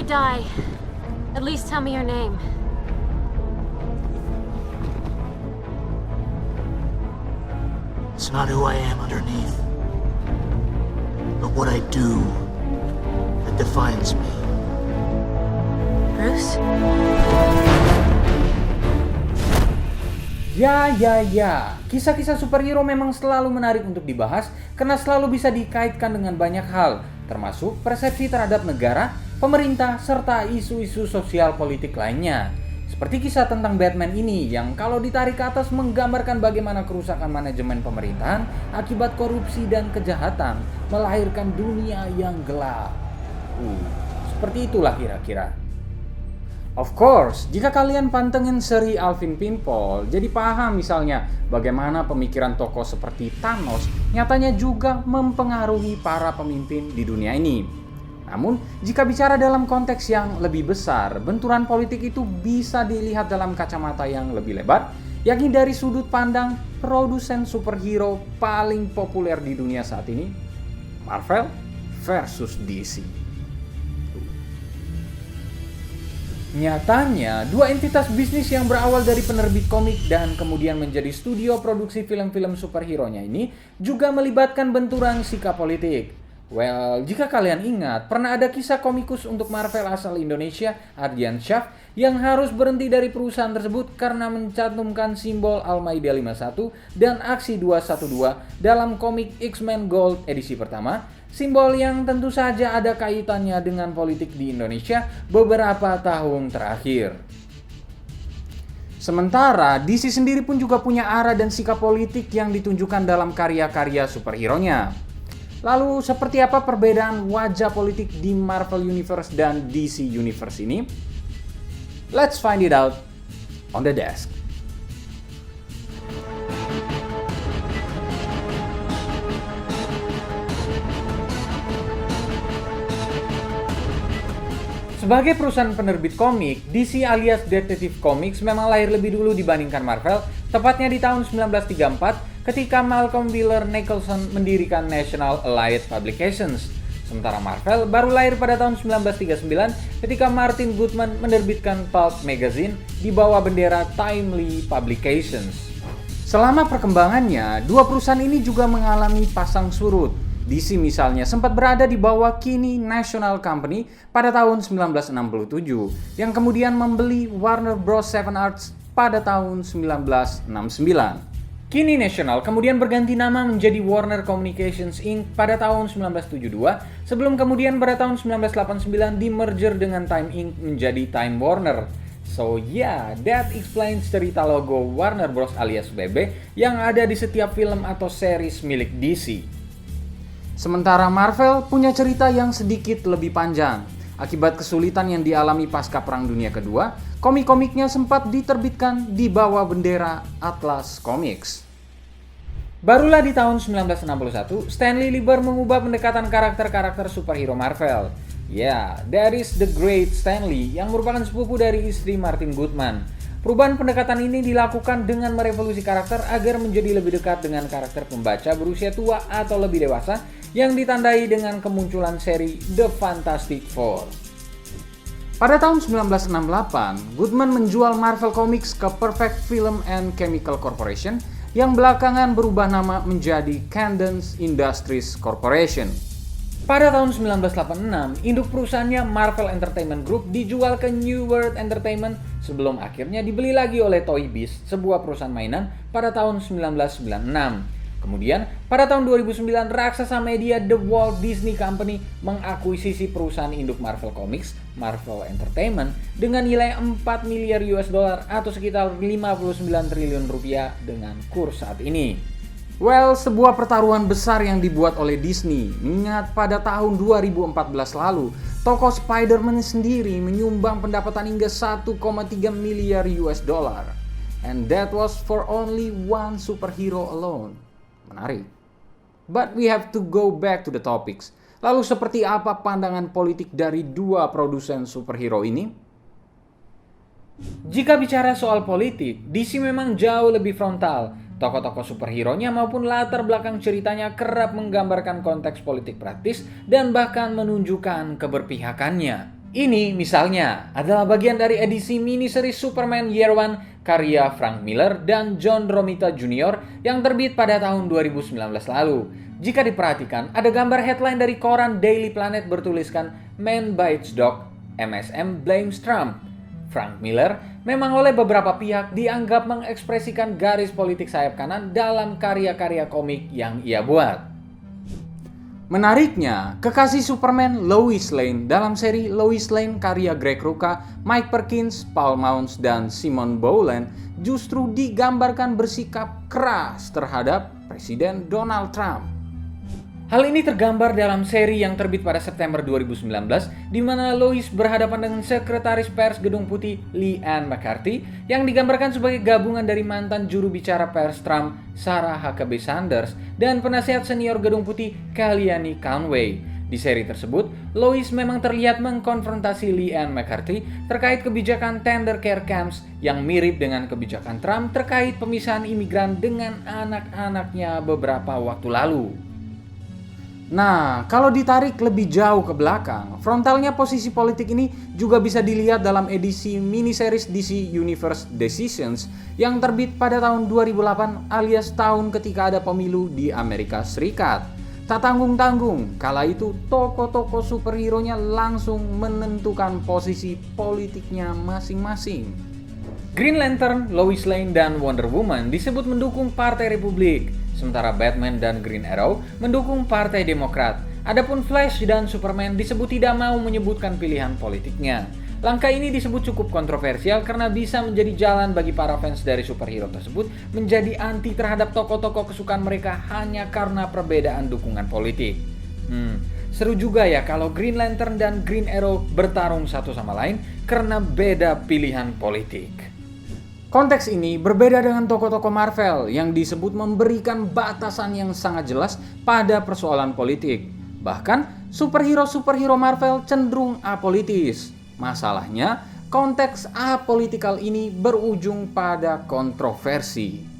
die, at least tell me your name. It's not who I am underneath, but what I do that defines me. Bruce? Ya. Kisah-kisah superhero memang selalu menarik untuk dibahas karena selalu bisa dikaitkan dengan banyak hal, termasuk persepsi terhadap negara, pemerintah, serta isu-isu sosial politik lainnya. Seperti kisah tentang Batman ini yang kalau ditarik ke atas menggambarkan bagaimana kerusakan manajemen pemerintahan akibat korupsi dan kejahatan melahirkan dunia yang gelap. Seperti itulah kira-kira. Of course, jika kalian pantengin seri Alvin Pinball, jadi paham misalnya bagaimana pemikiran tokoh seperti Thanos nyatanya juga mempengaruhi para pemimpin di dunia ini. Namun, jika bicara dalam konteks yang lebih besar, benturan politik itu bisa dilihat dalam kacamata yang lebih lebar, yakni dari sudut pandang produsen superhero paling populer di dunia saat ini, Marvel versus DC. Nyatanya, dua entitas bisnis yang berawal dari penerbit komik dan kemudian menjadi studio produksi film-film superhero-nya ini juga melibatkan benturan sikap politik. Well, jika kalian ingat, pernah ada kisah komikus untuk Marvel asal Indonesia, Ardian Syaf, yang harus berhenti dari perusahaan tersebut karena mencantumkan simbol Al-Maidah 51 dan Aksi 212 dalam komik X-Men Gold edisi pertama, simbol yang tentu saja ada kaitannya dengan politik di Indonesia beberapa tahun terakhir. Sementara, DC sendiri pun juga punya arah dan sikap politik yang ditunjukkan dalam karya-karya superhero-nya. Lalu, seperti apa perbedaan wajah politik di Marvel Universe dan DC Universe ini? Let's find it out on the desk. Sebagai perusahaan penerbit komik, DC alias Detective Comics memang lahir lebih dulu dibandingkan Marvel, tepatnya di tahun 1934 ketika Malcolm Wheeler Nicholson mendirikan National Allied Publications. Sementara Marvel baru lahir pada tahun 1939 ketika Martin Goodman menerbitkan Pulp Magazine di bawah bendera Timely Publications. Selama perkembangannya, dua perusahaan ini juga mengalami pasang surut. DC misalnya sempat berada di bawah Kinney National Company pada tahun 1967 yang kemudian membeli Warner Bros. Seven Arts pada tahun 1969. Kinney National kemudian berganti nama menjadi Warner Communications Inc. pada tahun 1972 sebelum kemudian pada tahun 1989 di-merger dengan Time Inc. menjadi Time Warner. So yeah, that explains cerita logo Warner Bros. Alias BB yang ada di setiap film atau series milik DC. Sementara Marvel punya cerita yang sedikit lebih panjang. Akibat kesulitan yang dialami pasca Perang Dunia Kedua, komik-komiknya sempat diterbitkan di bawah bendera Atlas Comics. Barulah di tahun 1961, Stanley Lieber mengubah pendekatan karakter-karakter superhero Marvel. Ya, that is the Great Stanley yang merupakan sepupu dari istri Martin Goodman. Perubahan pendekatan ini dilakukan dengan merevolusi karakter agar menjadi lebih dekat dengan karakter pembaca berusia tua atau lebih dewasa yang ditandai dengan kemunculan seri The Fantastic Four. Pada tahun 1968, Goodman menjual Marvel Comics ke Perfect Film and Chemical Corporation yang belakangan berubah nama menjadi Cadence Industries Corporation. Pada tahun 1986, induk perusahaannya Marvel Entertainment Group dijual ke New World Entertainment sebelum akhirnya dibeli lagi oleh Toy Biz, sebuah perusahaan mainan pada tahun 1996. Kemudian, pada tahun 2009, raksasa media The Walt Disney Company mengakuisisi perusahaan induk Marvel Comics, Marvel Entertainment, dengan nilai 4 miliar US dollar atau sekitar 59 triliun rupiah dengan kurs saat ini. Well, sebuah pertaruhan besar yang dibuat oleh Disney. Ingat pada tahun 2014 lalu, tokoh Spider-Man sendiri menyumbang pendapatan hingga 1,3 miliar US dollar. And that was for only one superhero alone. Menarik. But we have to go back to the topics. Lalu seperti apa pandangan politik dari dua produsen superhero ini? Jika bicara soal politik, DC memang jauh lebih frontal. Tokoh-tokoh superhero-nya maupun latar belakang ceritanya kerap menggambarkan konteks politik praktis dan bahkan menunjukkan keberpihakannya. Ini misalnya adalah bagian dari edisi mini-seri Superman Year One karya Frank Miller dan John Romita Jr. yang terbit pada tahun 2019 lalu. Jika diperhatikan, ada gambar headline dari koran Daily Planet bertuliskan Man Bites Dog, MSM Blames Trump. Frank Miller memang oleh beberapa pihak dianggap mengekspresikan garis politik sayap kanan dalam karya-karya komik yang ia buat. Menariknya, kekasih Superman Lois Lane dalam seri Lois Lane karya Greg Rucka, Mike Perkins, Paul Mounts, dan Simon Bowland justru digambarkan bersikap keras terhadap Presiden Donald Trump. Hal ini tergambar dalam seri yang terbit pada September 2019, di mana Lois berhadapan dengan Sekretaris Pers Gedung Putih Leanne McCarthy yang digambarkan sebagai gabungan dari mantan juru bicara pers Trump Sarah Huckabee Sanders dan penasihat senior Gedung Putih Kellyanne Conway. Di seri tersebut, Lois memang terlihat mengkonfrontasi Leanne McCarthy terkait kebijakan tender care camps yang mirip dengan kebijakan Trump terkait pemisahan imigran dengan anak-anaknya beberapa waktu lalu. Nah, kalau ditarik lebih jauh ke belakang, frontalnya posisi politik ini juga bisa dilihat dalam edisi miniseries DC Universe Decisions yang terbit pada tahun 2008 alias tahun ketika ada pemilu di Amerika Serikat. Tak tanggung-tanggung, kala itu tokoh-tokoh superhero-nya langsung menentukan posisi politiknya masing-masing. Green Lantern, Lois Lane, dan Wonder Woman disebut mendukung Partai Republik, sementara Batman dan Green Arrow mendukung Partai Demokrat. Adapun Flash dan Superman disebut tidak mau menyebutkan pilihan politiknya. Langkah ini disebut cukup kontroversial karena bisa menjadi jalan bagi para fans dari superhero tersebut menjadi anti terhadap tokoh-tokoh kesukaan mereka hanya karena perbedaan dukungan politik. Seru juga ya kalau Green Lantern dan Green Arrow bertarung satu sama lain karena beda pilihan politik. Konteks ini berbeda dengan tokoh-tokoh Marvel yang disebut memberikan batasan yang sangat jelas pada persoalan politik. Bahkan superhero-superhero Marvel cenderung apolitis. Masalahnya, konteks apolitikal ini berujung pada kontroversi.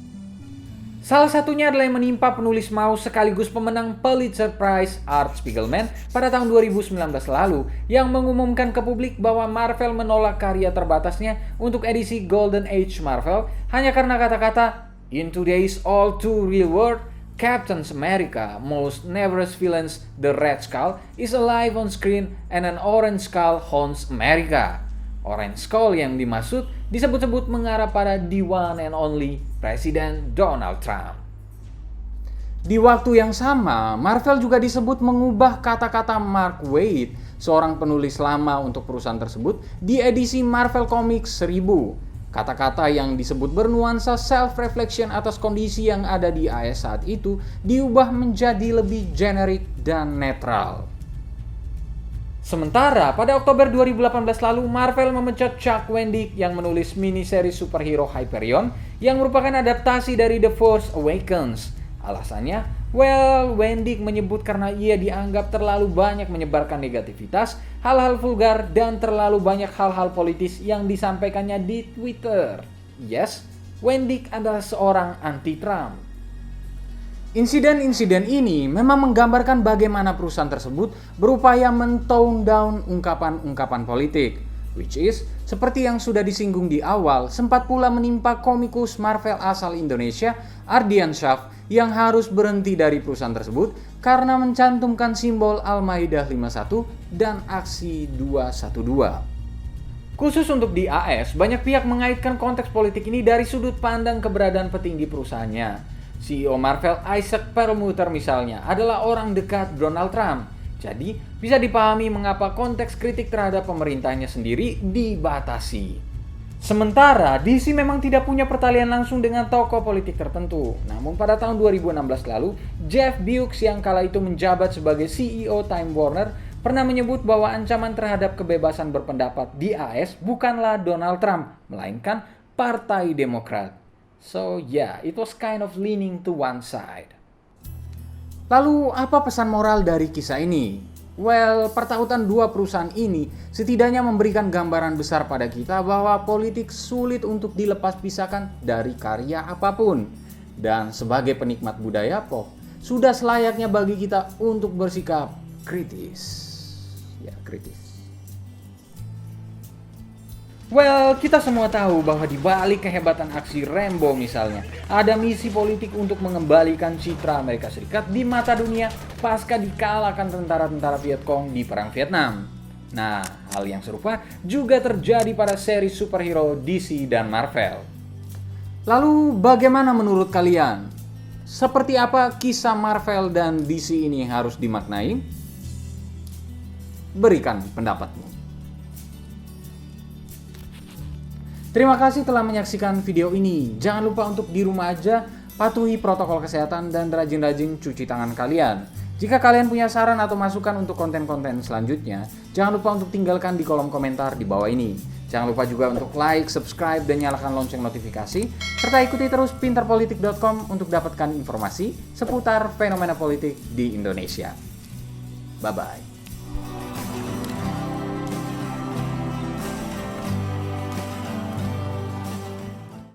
Salah satunya adalah yang menimpa penulis mouse sekaligus pemenang Pulitzer Prize Art Spiegelman pada tahun 2019 lalu yang mengumumkan ke publik bahwa Marvel menolak karya terbatasnya untuk edisi Golden Age Marvel hanya karena kata-kata "In today's all too real world, Captain America most never villains the Red Skull is alive on screen and an Orange Skull haunts America." Orange Skull yang dimaksud disebut-sebut mengarah pada the one and only Presiden Donald Trump. Di waktu yang sama, Marvel juga disebut mengubah kata-kata Mark Waid, seorang penulis lama untuk perusahaan tersebut, di edisi Marvel Comics 1000. Kata-kata yang disebut bernuansa self-reflection atas kondisi yang ada di AS saat itu diubah menjadi lebih generik dan netral. Sementara pada Oktober 2018 lalu Marvel memecat Chuck Wendig yang menulis miniseri superhero Hyperion yang merupakan adaptasi dari The Force Awakens. Alasannya, Wendig menyebut karena ia dianggap terlalu banyak menyebarkan negativitas, hal-hal vulgar, dan terlalu banyak hal-hal politis yang disampaikannya di Twitter. Yes, Wendig adalah seorang anti-Trump. Insiden-insiden ini memang menggambarkan bagaimana perusahaan tersebut berupaya men-tone down ungkapan-ungkapan politik, which is, seperti yang sudah disinggung di awal, sempat pula menimpa komikus Marvel asal Indonesia, Ardian Syaf, yang harus berhenti dari perusahaan tersebut karena mencantumkan simbol Al-Maidah 51 dan aksi 212. Khusus untuk di AS, banyak pihak mengaitkan konteks politik ini dari sudut pandang keberadaan petinggi perusahaannya. CEO Marvel Isaac Perlmutter misalnya adalah orang dekat Donald Trump. Jadi bisa dipahami mengapa konteks kritik terhadap pemerintahnya sendiri dibatasi. Sementara DC memang tidak punya pertalian langsung dengan tokoh politik tertentu. Namun pada tahun 2016 lalu, Jeff Bezos yang kala itu menjabat sebagai CEO Time Warner pernah menyebut bahwa ancaman terhadap kebebasan berpendapat di AS bukanlah Donald Trump, melainkan Partai Demokrat. So yeah, it was kind of leaning to one side. Lalu apa pesan moral dari kisah ini? Well, pertautan dua perusahaan ini setidaknya memberikan gambaran besar pada kita bahwa politik sulit untuk dilepas pisahkan dari karya apapun. Dan sebagai penikmat budaya pop, sudah selayaknya bagi kita untuk bersikap kritis. Ya, kritis. Well, kita semua tahu bahwa di balik kehebatan aksi Rambo misalnya, ada misi politik untuk mengembalikan citra Amerika Serikat di mata dunia pasca dikalahkan tentara-tentara Vietcong di Perang Vietnam. Nah, hal yang serupa juga terjadi pada seri superhero DC dan Marvel. Lalu, bagaimana menurut kalian? Seperti apa kisah Marvel dan DC ini harus dimaknai? Berikan pendapatmu. Terima kasih telah menyaksikan video ini. Jangan lupa untuk di rumah aja, patuhi protokol kesehatan dan rajin-rajin cuci tangan kalian. Jika kalian punya saran atau masukan untuk konten-konten selanjutnya, jangan lupa untuk tinggalkan di kolom komentar di bawah ini. Jangan lupa juga untuk like, subscribe, dan nyalakan lonceng notifikasi, serta ikuti terus pinterpolitik.com untuk dapatkan informasi seputar fenomena politik di Indonesia. Bye-bye.